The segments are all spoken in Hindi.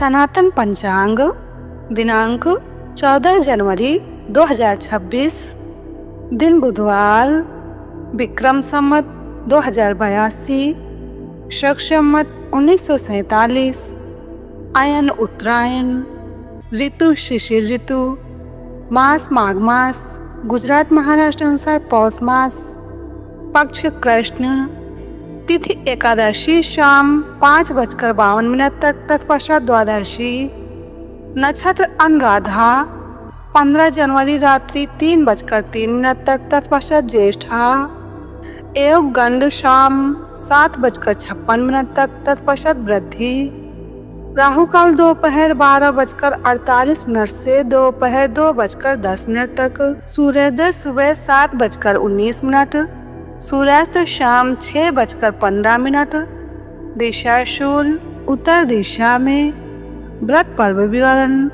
सनातन पंचांग दिनांक 14 जनवरी 2026, दिन बुधवार, विक्रम संवत 2082, शक संवत 1947, आयन उत्तरायण, ऋतु शिशिर ऋतु, मास माघ मास, गुजरात महाराष्ट्र अनुसार पौष मास, पक्ष कृष्ण, तिथि एकादशी शाम 5:52 तक, तत्पश्चात द्वादशी, नक्षत्र अनुराधा 15 जनवरी रात्रि 3:03 तक, तत्पश्चात ज्येष्ठा, योग गंड शाम 7:56 तक, तत्पश्चात वृद्धि, राहु काल दोपहर 12:48 से दोपहर 2:10 तक, सूर्योदय सुबह 7:19, सूर्यास्त शाम 6:15, दिशा शूल उत्तर दिशा में, व्रत पर्व विवरण,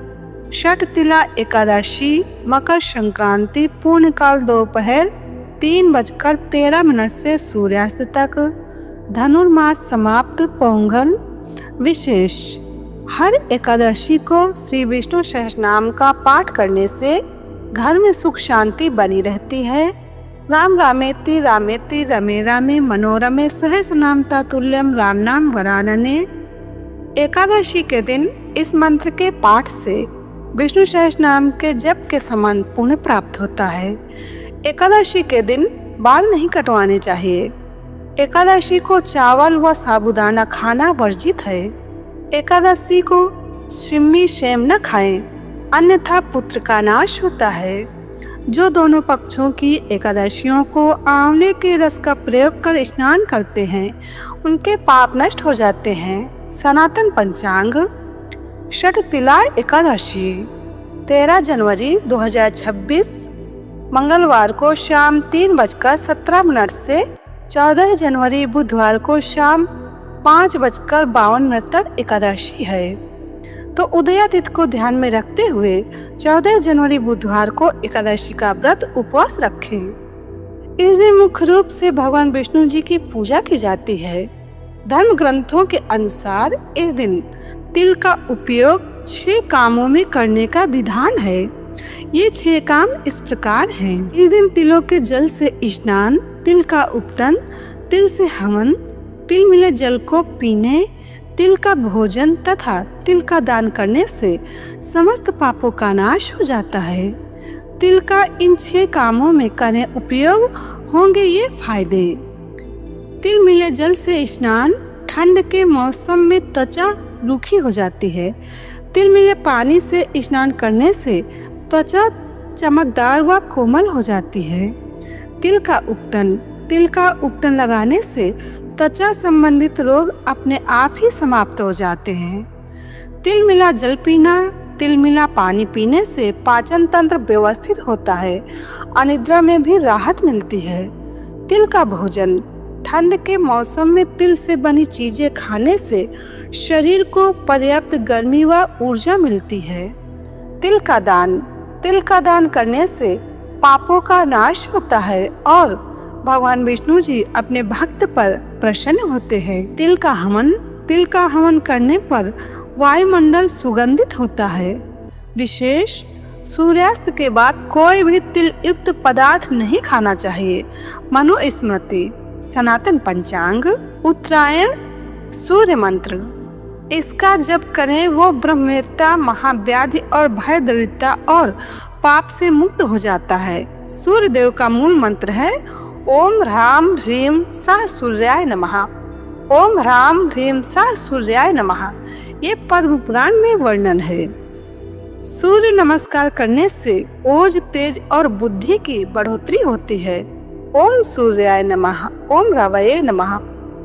छठ तिला एकादशी, मकर संक्रांति पूर्ण काल दोपहर 3:13 से सूर्यास्त तक, धनुर्मास समाप्त, पोंगल। विशेष, हर एकादशी को श्री विष्णु सहस्रनाम का पाठ करने से घर में सुख शांति बनी रहती है। राम रामेति रामेति रमे रामे मनोरमे सहस्रनाम तातुल्यम राम नाम वरानने। एकादशी के दिन इस मंत्र के पाठ से विष्णु सहस्रनाम के जप के समान पुण्य प्राप्त होता है। एकादशी के दिन बाल नहीं कटवाने चाहिए। एकादशी को चावल व साबूदाना खाना वर्जित है। एकादशी को शिम्मी शेम न खाएं, अन्यथा पुत्र का नाश होता है। जो दोनों पक्षों की एकादशियों को आंवले के रस का प्रयोग कर स्नान करते हैं, उनके पाप नष्ट हो जाते हैं। सनातन पंचांग छठ तिला एकादशी 13 जनवरी 2026, मंगलवार को शाम 3:17 से 14 जनवरी बुधवार को शाम 5:52 तक एकादशी है। तो उदया तिथि को ध्यान में रखते हुए 14 जनवरी बुधवार को एकादशी का व्रत उपवास रखें। इस दिन मुख्य रूप से भगवान विष्णु जी की पूजा की जाती है। धर्म ग्रंथों के अनुसार इस दिन तिल का उपयोग 6 कामों में करने का विधान है। ये 6 काम इस प्रकार हैं। इस दिन तिलों के जल से स्नान, तिल का उपटन, तिल से हवन, तिल मिले जल को पीने, तिल का भोजन तथा तिल का दान करने से समस्त पापों का नाश हो जाता है। तिल का इन 6 कामों में करें उपयोग, होंगे ये फायदे। तिल मिले जल से स्नान, ठंड के मौसम में त्वचा रूखी हो जाती है। तिल मिले पानी से स्नान करने से त्वचा चमकदार व कोमल हो जाती है। तिल का उपटन लगाने से त्वचा संबंधित रोग अपने आप ही समाप्त हो जाते हैं। तिल मिला जल पीना, तिल मिला पानी पीने से पाचन तंत्र व्यवस्थित होता है, अनिद्रा में भी राहत मिलती है। तिल का भोजन, ठंड के मौसम में तिल से बनी चीजें खाने से शरीर को पर्याप्त गर्मी व ऊर्जा मिलती है। तिल का दान करने से पापों का नाश होता है और भगवान विष्णु जी अपने भक्त पर प्रसन्न होते हैं। तिल का हवन करने पर वायुमंडल सुगंधित होता है। विशेष, सूर्यास्त के बाद कोई भी तिल युक्त पदार्थ नहीं खाना चाहिए। मनुस्मृति सनातन पंचांग उत्तरायण सूर्य मंत्र, इसका जप करें वो ब्रह्मवेत्ता, महाव्याधि और भय दरिद्रता और पाप से मुक्त हो जाता है। सूर्य देव का मूल मंत्र है ओम ह्रां ह्रीं सः सूर्याय नमः। ओम ह्रां ह्रीं सः सूर्याय नमः, ये पद्म पुराण में वर्णन है। सूर्य नमस्कार करने से ओज, तेज और बुद्धि की बढ़ोतरी होती है। ओम सूर्याय नमः, ओम रवये नमः,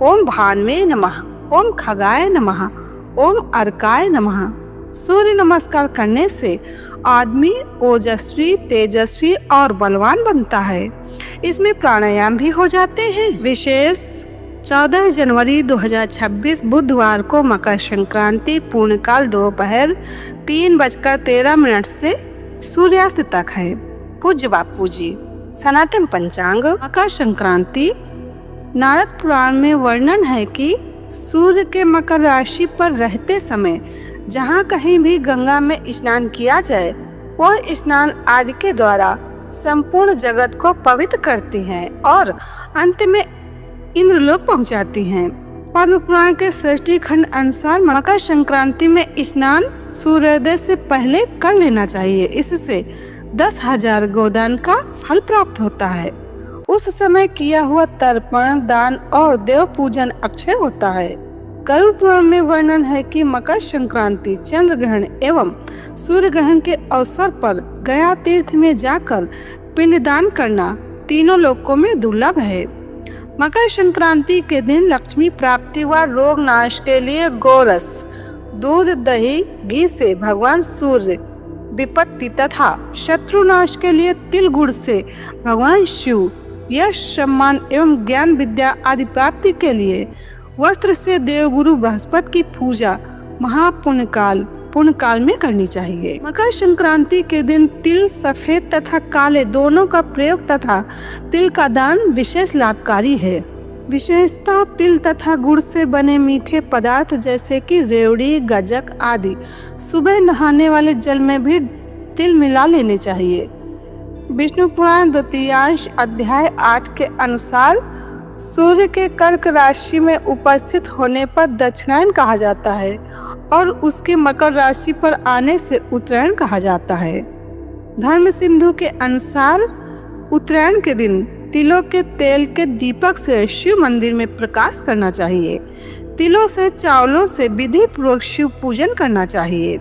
ओम भान्वे नमः, ओम खगाय नमः, ओम अर्काय नमः। सूर्य नमस्कार करने से आदमी ओजस्वी, तेजस्वी और बलवान बनता है। इसमें प्राणायाम भी हो जाते हैं। विशेष, 14 जनवरी 2026 बुधवार को मकर संक्रांति पूर्णकाल दोपहर 3:13 से सूर्यास्त तक है। पूज्य बापू जी। सनातन पंचांग मकर संक्रांति नारद पुराण में वर्णन है कि सूर्य के मकर राशि पर रहते समय जहाँ कहीं भी गंगा में स्नान किया जाए वह स्नान आदि के द्वारा संपूर्ण जगत को पवित्र करती हैं और अंत में इंद्रलोक पहुँचाती हैं। पद्म पुराण के सृष्टि खंड अनुसार मकर संक्रांति में स्नान सूर्योदय से पहले कर लेना चाहिए। इससे 10,000 गोदान का फल प्राप्त होता है। उस समय किया हुआ तर्पण, दान और देव पूजन अक्षय होता है। गरुड़ पुराण में वर्णन है कि मकर संक्रांति, चंद्र ग्रहण एवं सूर्य ग्रहण के अवसर पर गया तीर्थ में जाकर पिंडदान करना तीनों लोकों में दुर्लभ है। मकर संक्रांति के दिन लक्ष्मी प्राप्ति व रोग नाश के लिए गोरस, दूध, दही, घी से भगवान सूर्य, विपत्ति तथा शत्रु नाश के लिए तिल गुड़ से भगवान शिव, यश, सम्मान एवं ज्ञान विद्या आदि प्राप्ति के लिए वस्त्र से देवगुरु बृहस्पति की पूजा पुण्यकाल में करनी चाहिए। मकर संक्रांति के दिन तिल, सफेद तथा काले दोनों का प्रयोग तथा तिल का दान विशेष लाभकारी है। विशेषतः तिल तथा गुड़ से बने मीठे पदार्थ जैसे कि रेवड़ी, गज्जक आदि सुबह नहाने वाले जल में भी तिल मिला लेने चाहिए। विष्णु पुराण द्वितीयांश अध्याय 8 के अनुसार सूर्य के कर्क राशि में उपस्थित होने पर दक्षिणायन कहा जाता है और उसके मकर राशि पर आने से उत्तरायण कहा जाता है। धर्म सिंधु के अनुसार उत्तरायण के दिन तिलों के तेल के दीपक से शिव मंदिर में प्रकाश करना चाहिए। तिलों से, चावलों से विधि पूर्वक शिव पूजन करना चाहिए।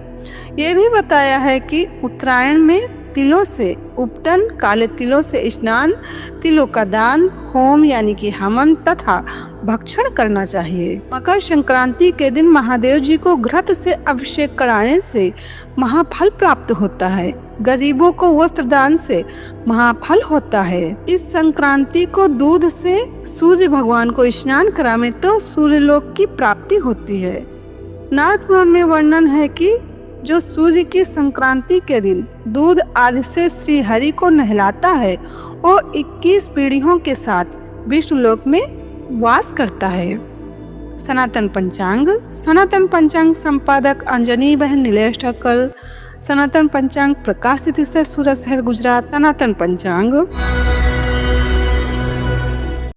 ये भी बताया है कि उत्तरायण में तिलों से उपटन, काले तिलों से स्नान, तिलों का दान, होम यानी कि हवन तथा भक्षण करना चाहिए। मकर संक्रांति के दिन महादेव जी को घृत से अभिषेक कराने से महाफल प्राप्त होता है। गरीबों को वस्त्र दान से महाफल होता है। इस संक्रांति को दूध से सूर्य भगवान को स्नान करावे तो सूर्यलोक की प्राप्ति होती है। नारद पुराण में वर्णन है कि जो सूर्य की संक्रांति के दिन दूध आदि से श्री हरि को नहलाता है वो 21 पीढ़ियों के साथ विष्णु लोक में वास करता है। सनातन पंचांग संपादक अंजनी बहन नीलेश ठाकर। सनातन पंचांग प्रकाशित से सूरत शहर गुजरात। सनातन पंचांग